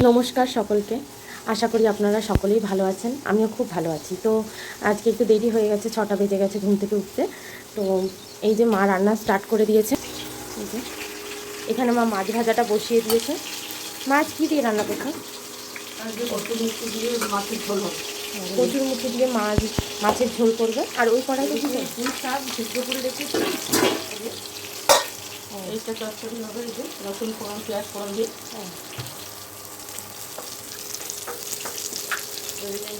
নমস্কার সকলকে। আশা করি আপনারা সকলেই ভালো আছেন, আমিও খুব ভালো আছি। তো আজকে একটু দেরি হয়ে গেছে, 6টা বেজে গেছে ঘুম থেকে উঠতে। তো এই যে মা রান্না স্টার্ট করে দিয়েছে। এই যে এখানে মা মাছ ভাজাটা বসিয়ে দিয়েছে। মাছ কী দিয়ে রান্না করছো? কচুরমুখী দিয়ে মাছের ঝোল হবে। কচুরমুখী দিয়ে মাছের ঝোল করবে। আর ওই কড়াইতে কী করবে? পুঁই শাক সিদ্ধ করে রেখেছি। এইটা চচ্চড়ি হবে, এই যে রসুন ফোড়ন পেঁয়াজ ফোড়ন দিয়ে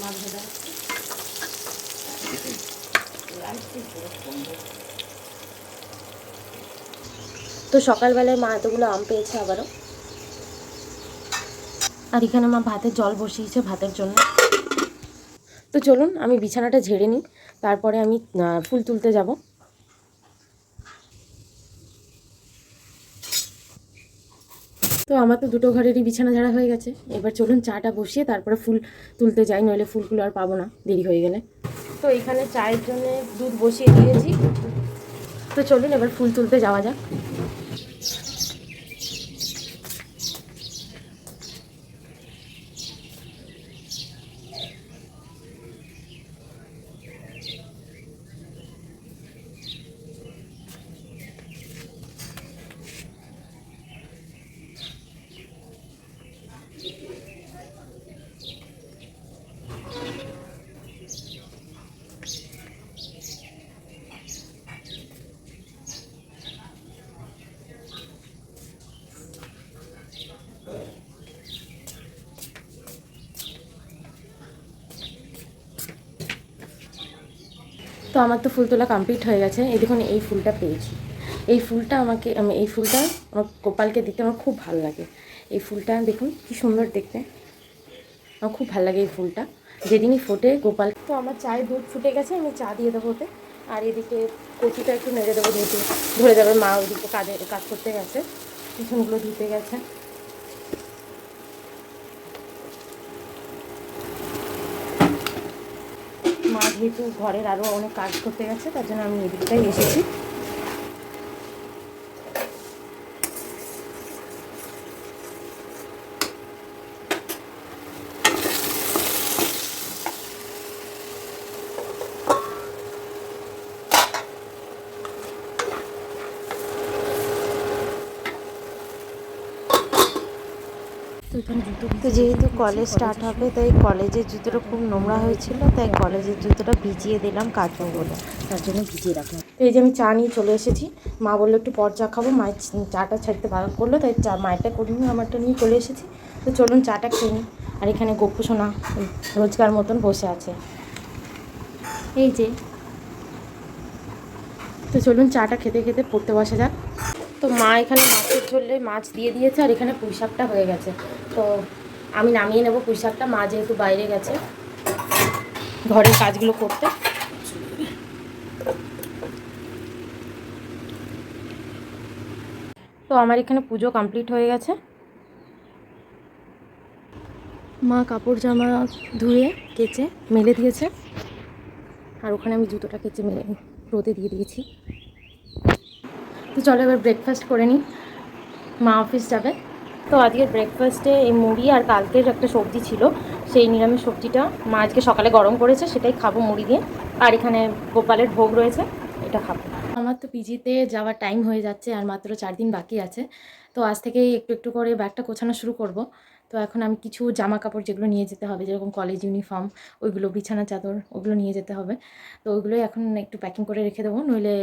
মাছ ভাজা হচ্ছে। তো সকালবেলায় মা এতগুলো আম পেয়েছে আবারও। আর এখানে মা ভাতের জল বসিয়েছে ভাতের জন্য। তো চলুন আমি বিছানাটা ঝেড়ে নিই, তারপরে আমি ফুল তুলতে যাব। তো আমার তো দুটো ঘরেরই বিছানা ঝাড়া হয়ে গেছে। এবার চলুন চাটা বসিয়ে তারপরে ফুল তুলতে যাই, নইলে ফুলগুলো আর পাবো না দেরি হয়ে গেলে। তো এখানে চায়ের জন্য দুধ বসিয়ে দিয়েছি। তো চলুন এবার ফুল তুলতে যাওয়া যাক। তো আমার তো ফুল তোলা কমপ্লিট হয়ে গেছে। এই দেখুন এই ফুলটা পেয়েছি। এই ফুলটা এই ফুলটা আমার গোপালকে দিতে আমার খুব ভালো লাগে। এই ফুলটা দেখুন কি সুন্দর দেখতে, আমার খুব ভালো লাগে এই ফুলটা। যেদিনই ফোটে গোপাল। তো আমার চায়ে দুধ ফুটে গেছে, আমি চা দিয়ে দেবো ওতে। আর এদিকে কচুটা একটু নেড়ে দেবো, যেহেতু ধরে যাবে। মা ওইদিকে কাজ করতে গেছে, পিছনগুলো ধুতে গেছে। মা যেহেতু ঘরের আরও অনেক কাজ করতে গেছে, তার জন্য আমি এদিকটাই এসেছি। তো যেহেতু কলেজ স্টার্ট হবে, তাই কলেজের জুতোটা খুব নোংরা হয়েছিল, তাই কলেজের জুতোটা ভিজিয়ে দিলাম কাচবো বলে, তার জন্য ভিজিয়ে রাখলাম। তো এই যে আমি চা নিয়ে চলে এসেছি। মা বললো একটু পর চা খাবো, মায়ের চাটা ছাড়তে বার করলো, তাই মায়েরটা করে নিয়ে আমারটা নিয়ে চলে এসেছি। তো চলুন চাটা খেয়ে নিই। আর এখানে গপ্পু সোনা রোজকার মতন বসে আছে, এই যে। তো চলুন চাটা খেতে খেতে পড়তে বসা যাক। তো মা এখানে মাছের ঝোলে মাছ দিয়ে দিয়েছে, আর এখানে পুঁই শাকটা হয়ে গেছে। তো আমি নামিয়ে নেব পুঁই শাকটা, মা যেহেতু বাইরে গেছে ঘরের কাজগুলো করতে। তো আমার এখানে পুজো কমপ্লিট হয়ে গেছে। মা কাপড় জামা ধুয়ে কেচে মেলে দিয়েছে, আর ওখানে আমি জুতোটা কেচে মেলে রোদে দিয়ে দিয়েছি। তো চলো এবার ব্রেকফাস্ট করে নিই, মা অফিস যাবে। তো আজকের ব্রেকফাস্টে এই মুড়ি আর কালকের একটা সবজি ছিল, সেই নিরামিষ সবজিটা মা আজকে সকালে গরম করেছে, সেটাই খাবো মুড়ি দিয়ে। আর এখানে গোপালের ভোগ রয়েছে, এটা খাবো। আমার তো পিজিতে যাওয়ার টাইম হয়ে যাচ্ছে, আর মাত্র 4 দিন বাকি আছে। তো আজ থেকেই একটু একটু করে ব্যাগটা গোছানো শুরু করব। তো এখন আমি কিছু জামা কাপড় যেগুলো নিয়ে যেতে হবে, যেরকম কলেজ ইউনিফর্ম, ওইগুলো, বিছানা চাদর, ওগুলো নিয়ে যেতে হবে। তো ওইগুলোই এখন একটু প্যাকিং করে রেখে দেবো, নইলে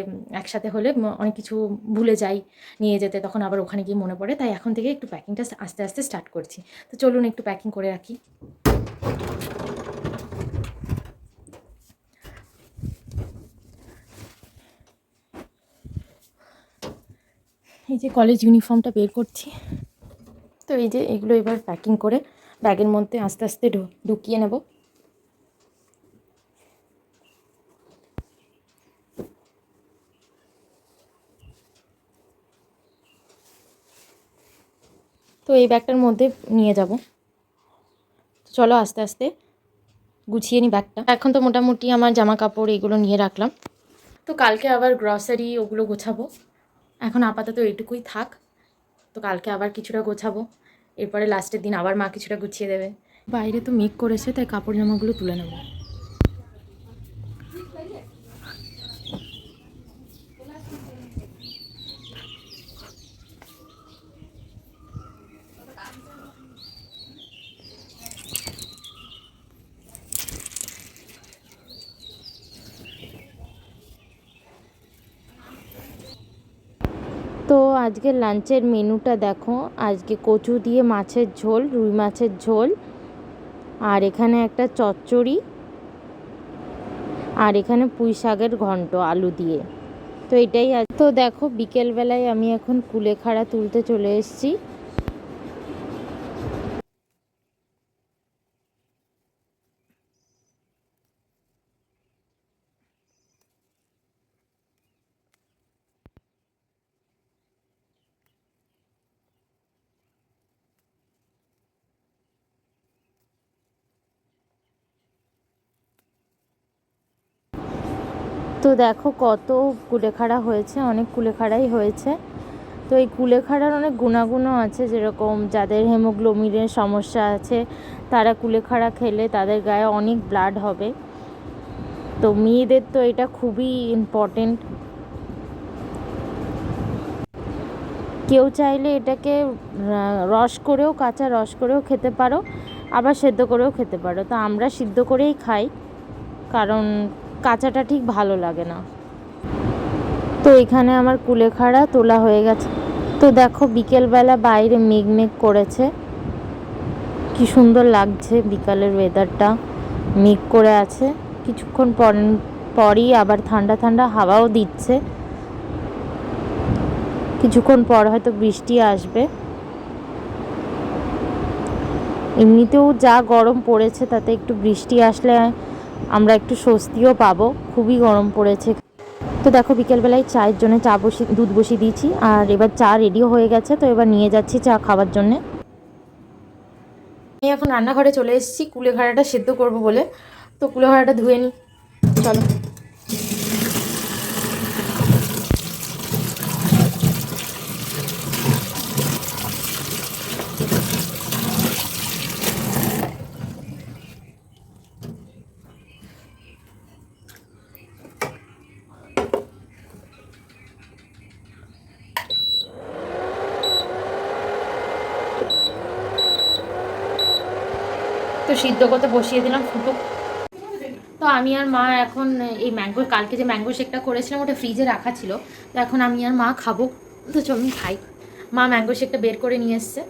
একসাথে হলে অনেক কিছু ভুলে যাই নিয়ে যেতে, তখন আবার ওখানে গিয়ে মনে পড়ে। তাই এখন থেকে একটু প্যাকিংটা আস্তে আস্তে স্টার্ট করছি। তো চলুন একটু প্যাকিং করে রাখি। এই যে কলেজ ইউনিফর্মটা বের করছি। তো এই যে এগুলো এবার প্যাকিং করে ব্যাগের মধ্যে আস্তে আস্তে ঢুকিয়ে নেব। তো এই ব্যাগটার মধ্যে নিয়ে যাব। তো চলো আস্তে আস্তে গুছিয়ে নিই ব্যাগটা। এখন তো মোটামুটি আমার জামা কাপড় এগুলো নিয়ে রাখলাম। তো কালকে আবার গ্রসারি ওগুলো গোছাবো, এখন আপাতত এইটুকুই থাক। তো কালকে আবার কিছুটা গোছাবো। এরপরে লাস্টের দিন আবার মা কিছুটা গুছিয়ে দেবে। বাইরে তো মেঘ করেছে, তাই কাপড় জামাগুলো তুলে নেব। তো আজকে লাঞ্চের মেনুটা দেখো, আজকে কচু দিয়ে মাছের ঝোল, রুই মাছের ঝোল, আর এখানে একটা চচ্চড়ি, আর এখানে পুঁই শাকের ঘন্ট আলু দিয়ে। তো এটাই আজ। তো দেখো বিকেলবেলায় আমি এখন কুলেখাড়া তুলতে চলে এসেছি। তো দেখো কত কুলেখাড়া হয়েছে, অনেক কুলেখাড়াই হয়েছে। তো এই কুলেখাড়ার অনেক গুণাগুণও আছে, যেরকম যাদের হেমোগ্লোবিনের সমস্যা আছে তারা কুলেখাড়া খেলে তাদের গায়ে অনেক ব্লাড হবে। তো মেয়েদের তো এটা খুবই ইম্পর্টেন্ট। কেউ চাইলে এটাকে রস করেও, কাঁচা রস করেও খেতে পারো, আবার সেদ্ধ করেও খেতে পারো। তো আমরা সিদ্ধ করেই খাই, কারণ কাঁচাটা ঠিক ভালো লাগে না। তো এখানে আমার কুলেখাড়া তোলা হয়ে গেছে। তো দেখো বিকেলবেলা বাইরে মেঘ মেঘ করেছে, কি সুন্দর লাগছে বিকালের ওয়েদারটা। মেঘ করে আছে, কিছুক্ষণ পরই আবার ঠান্ডা ঠান্ডা হাওয়াও দিচ্ছে। কিছুক্ষণ পর হয়তো বৃষ্টি আসবে। এমনিতেও যা গরম পড়েছে, তাতে একটু বৃষ্টি আসলে আমরা একটু স্বস্তিও পাবো, খুবই গরম পড়েছে। তো দেখো বিকেলবেলায় চায়ের জন্য দুধ বসিয়ে দিয়েছি, আর এবার চা রেডিও হয়ে গেছে। তো এবার নিয়ে যাচ্ছি চা খাওয়ার জন্যে। আমি এখন রান্নাঘরে চলে এসেছি কুলেখাড়াটা সেদ্ধ করব বলে। তো কুলেখাড়াটা ধুয়ে নিই, চলো। তো সিদ্ধ করতে বসিয়ে দিলাম, ফুটুক। তো আমি আর মা এখন এই কালকে যে ম্যাঙ্গো শেকটা করেছিলাম ওটা ফ্রিজে রাখা ছিল, তো এখন আমি আর মা খাবো। তো চলুন খাই। মা ম্যাঙ্গো শেকটা বের করে নিয়ে এসছে।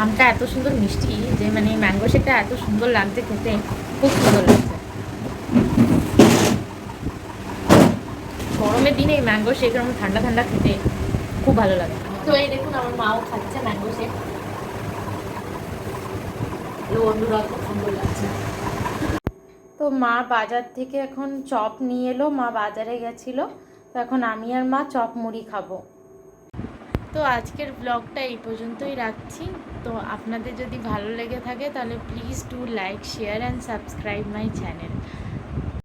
আমটা এত সুন্দর মিষ্টি যে মানে ম্যাঙ্গো শেকটা এত সুন্দর লাগছে খেতে, খুব সুন্দর লাগছে। গরমের দিনে এই ম্যাঙ্গো শেক এরকম ঠান্ডা ঠান্ডা খেতে খুব ভালো লাগে। তো এই দেখুন আমার মাও খাচ্ছে ম্যাঙ্গো শেক। বন্ধুরা খুব সুন্দর লাগছে। তো মা বাজার থেকে এখন চপ নিয়ে এলো, মা বাজারে গেছিলো। তো এখন আমি আর মা চপ মুড়ি খাবো। তো আজকের ব্লগটা এই পর্যন্তই রাখছি। তো আপনাদের যদি ভালো লেগে থাকে তাহলে please do like, share and subscribe my channel.